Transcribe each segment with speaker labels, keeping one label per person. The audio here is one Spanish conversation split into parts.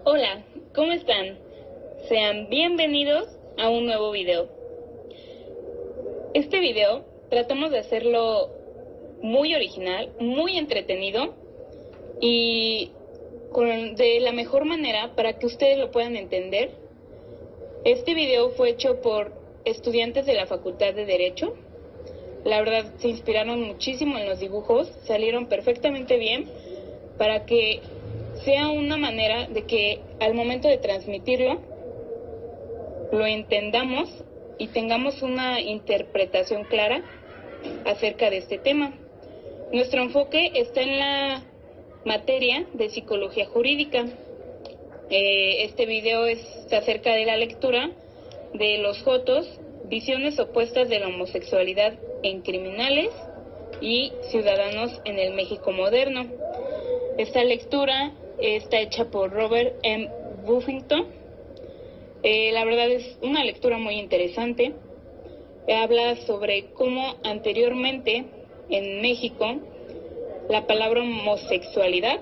Speaker 1: Hola, ¿cómo están? Sean bienvenidos a un nuevo video. Este video tratamos de hacerlo muy original, muy entretenido y de la mejor manera para que ustedes lo puedan entender. Este video fue hecho por estudiantes de la Facultad de Derecho. La verdad se inspiraron muchísimo en los dibujos, salieron perfectamente bien para que sea una manera de que al momento de transmitirlo lo entendamos y tengamos una interpretación clara acerca de este tema. Nuestro enfoque está en la materia de psicología jurídica. Este video es acerca de la lectura de Los Jotos, visiones opuestas de la homosexualidad en criminales y ciudadanos en el México moderno. Esta lectura está hecha por Robert M. Buffington. La verdad es una lectura muy interesante. Habla sobre cómo anteriormente en México la palabra homosexualidad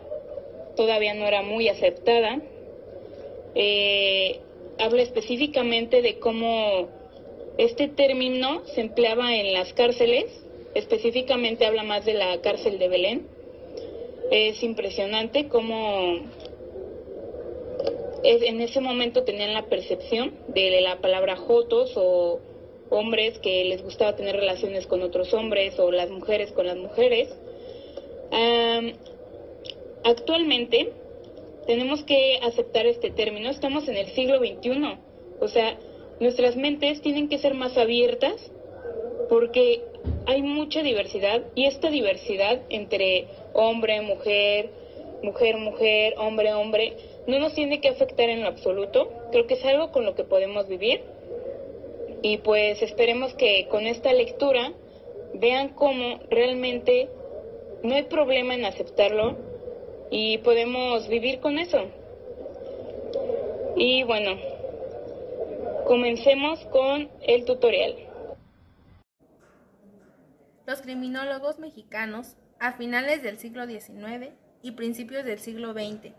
Speaker 1: todavía no era muy aceptada. Habla específicamente de cómo este término se empleaba en las cárceles, específicamente habla más de la cárcel de Belén. Es impresionante cómo en ese momento tenían la percepción de la palabra jotos o hombres que les gustaba tener relaciones con otros hombres o las mujeres con las mujeres. Actualmente tenemos que aceptar este término, estamos en el siglo XXI, o sea, nuestras mentes tienen que ser más abiertas porque hay mucha diversidad y esta diversidad entre hombre, mujer, mujer, mujer, hombre, hombre, no nos tiene que afectar en lo absoluto. Creo que es algo con lo que podemos vivir y pues esperemos que con esta lectura vean cómo realmente no hay problema en aceptarlo y podemos vivir con eso. Y bueno, comencemos con el tutorial.
Speaker 2: Los criminólogos mexicanos, a finales del siglo XIX y principios del siglo XX,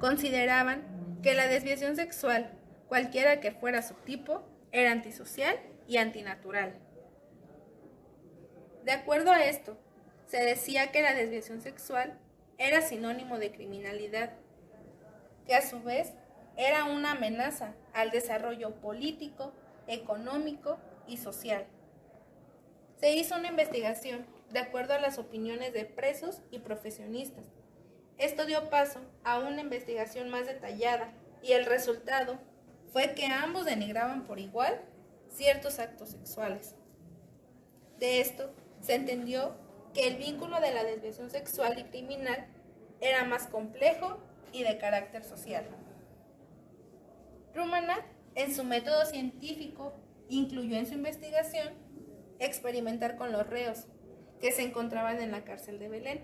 Speaker 2: consideraban que la desviación sexual, cualquiera que fuera su tipo, era antisocial y antinatural. De acuerdo a esto, se decía que la desviación sexual era sinónimo de criminalidad, que a su vez era una amenaza al desarrollo político, económico y social. Se hizo una investigación de acuerdo a las opiniones de presos y profesionistas. Esto dio paso a una investigación más detallada y el resultado fue que ambos denigraban por igual ciertos actos sexuales. De esto se entendió que el vínculo de la desviación sexual y criminal era más complejo y de carácter social. Rummanack, en su método científico, incluyó en su investigación experimentar con los reos que se encontraban en la cárcel de Belén.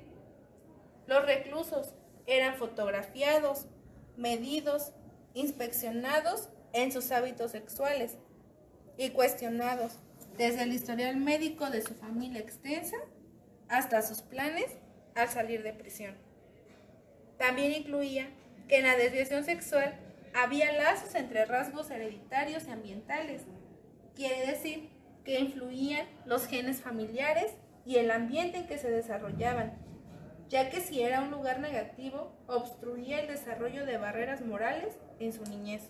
Speaker 2: Los reclusos eran fotografiados, medidos, inspeccionados en sus hábitos sexuales y cuestionados desde el historial médico de su familia extensa hasta sus planes al salir de prisión. También incluía que en la desviación sexual había lazos entre rasgos hereditarios y ambientales. Quiere decir que influían los genes familiares y el ambiente en que se desarrollaban, ya que si era un lugar negativo, obstruía el desarrollo de barreras morales en su niñez.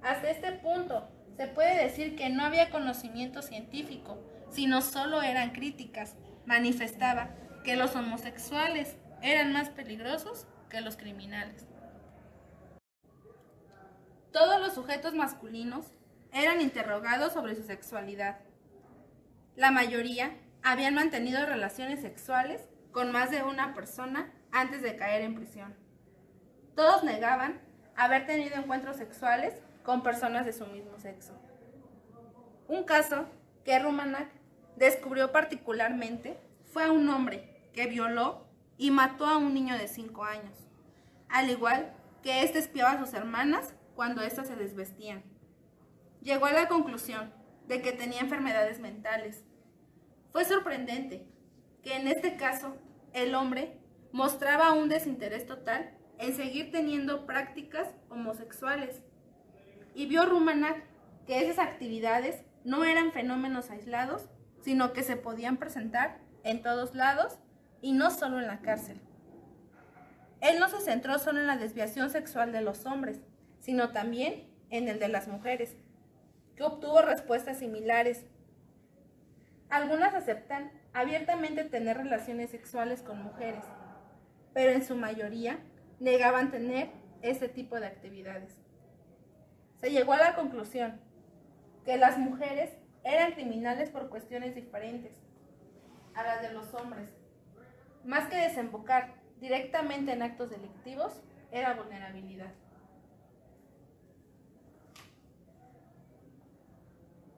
Speaker 2: Hasta este punto, se puede decir que no había conocimiento científico, sino solo eran críticas. Manifestaba que los homosexuales eran más peligrosos que los criminales. Todos los sujetos masculinos eran interrogados sobre su sexualidad. La mayoría habían mantenido relaciones sexuales con más de una persona antes de caer en prisión. Todos negaban haber tenido encuentros sexuales con personas de su mismo sexo. Un caso que Rummanack descubrió particularmente fue a un hombre que violó y mató a un niño de 5 años, al igual que éste espiaba a sus hermanas cuando éstas se desvestían. Llegó a la conclusión de que tenía enfermedades mentales. Fue sorprendente que en este caso el hombre mostraba un desinterés total en seguir teniendo prácticas homosexuales. Y vio Rumanack que esas actividades no eran fenómenos aislados, sino que se podían presentar en todos lados y no solo en la cárcel. Él no se centró solo en la desviación sexual de los hombres, sino también en el de las mujeres, que obtuvo respuestas similares. Algunas aceptan abiertamente tener relaciones sexuales con mujeres, pero en su mayoría negaban tener este tipo de actividades. Se llegó a la conclusión que las mujeres eran criminales por cuestiones diferentes a las de los hombres. Más que desembocar directamente en actos delictivos, era vulnerabilidad.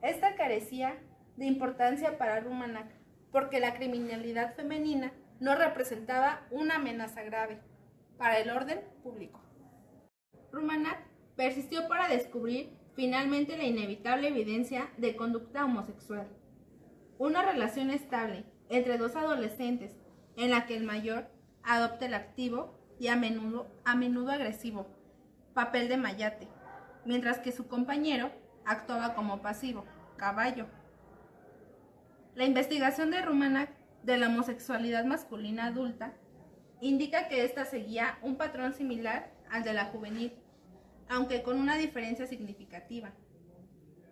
Speaker 2: Esta carecía de importancia para Rumanack, porque la criminalidad femenina no representaba una amenaza grave para el orden público. Rumanack persistió para descubrir finalmente la inevitable evidencia de conducta homosexual. Una relación estable entre dos adolescentes en la que el mayor adopta el activo y a menudo agresivo papel de mayate, mientras que su compañero actuaba como pasivo, caballo. La investigación de Rumanack de la homosexualidad masculina adulta indica que ésta seguía un patrón similar al de la juvenil, aunque con una diferencia significativa.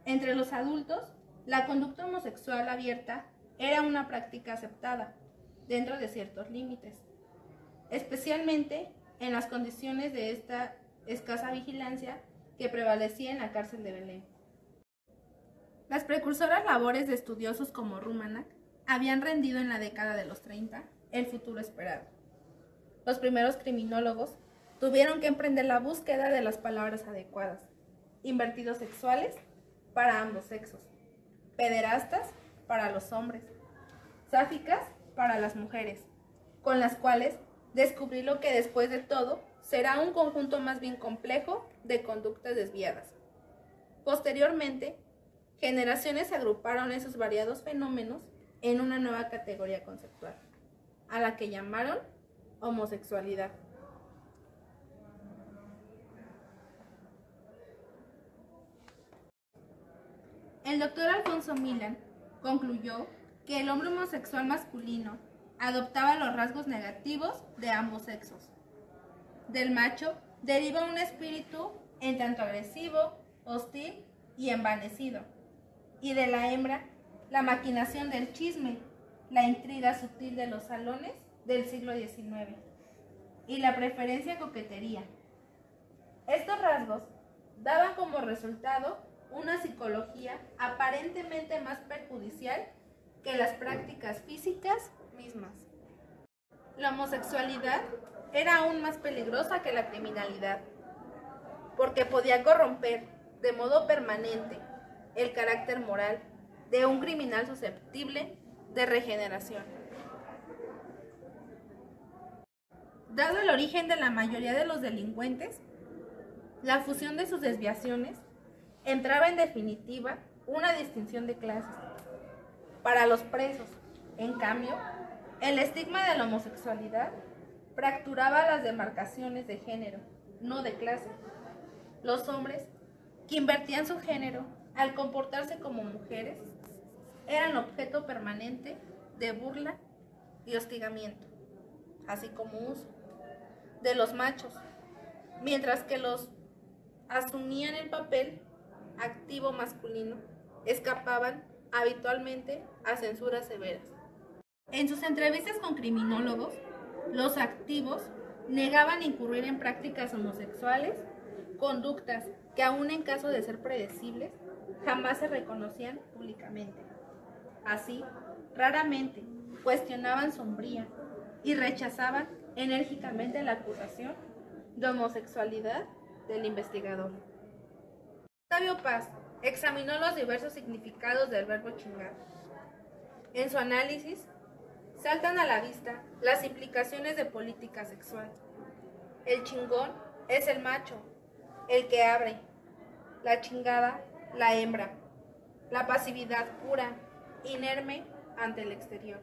Speaker 2: Entre los adultos, la conducta homosexual abierta era una práctica aceptada, dentro de ciertos límites, especialmente en las condiciones de esta escasa vigilancia que prevalecía en la cárcel de Belén. Las precursoras labores de estudiosos como Rumanack habían rendido en la década de los 30 el futuro esperado. Los primeros criminólogos tuvieron que emprender la búsqueda de las palabras adecuadas: invertidos sexuales para ambos sexos, pederastas para los hombres, sáficas para las mujeres, con las cuales descubrí lo que después de todo será un conjunto más bien complejo de conductas desviadas. Posteriormente, generaciones agruparon esos variados fenómenos en una nueva categoría conceptual, a la que llamaron homosexualidad. El doctor Alfonso Milán concluyó que el hombre homosexual masculino adoptaba los rasgos negativos de ambos sexos. Del macho deriva un espíritu en tanto agresivo, hostil y envanecido, y de la hembra la maquinación del chisme, la intriga sutil de los salones del siglo XIX y la preferencia coquetería. Estos rasgos daban como resultado una psicología aparentemente más perjudicial que las prácticas físicas mismas. La homosexualidad era aún más peligrosa que la criminalidad, porque podía corromper de modo permanente el carácter moral de un criminal susceptible de regeneración. Dado el origen de la mayoría de los delincuentes, la fusión de sus desviaciones entraba en definitiva una distinción de clases. Para los presos, en cambio, el estigma de la homosexualidad fracturaba las demarcaciones de género, no de clase. Los hombres, que invertían su género al comportarse como mujeres, eran objeto permanente de burla y hostigamiento, así como uso, de los machos, mientras que los asumían el papel activo masculino, escapaban habitualmente a censuras severas. En sus entrevistas con criminólogos, los activos negaban incurrir en prácticas homosexuales, conductas que aun en caso de ser predecibles, jamás se reconocían públicamente. Así, raramente cuestionaban su hombría y rechazaban enérgicamente la acusación de homosexualidad del investigador. Octavio Paz examinó los diversos significados del verbo chingar. En su análisis, saltan a la vista las implicaciones de política sexual. El chingón es el macho, el que abre; la chingada, la hembra; la pasividad pura, inerme ante el exterior.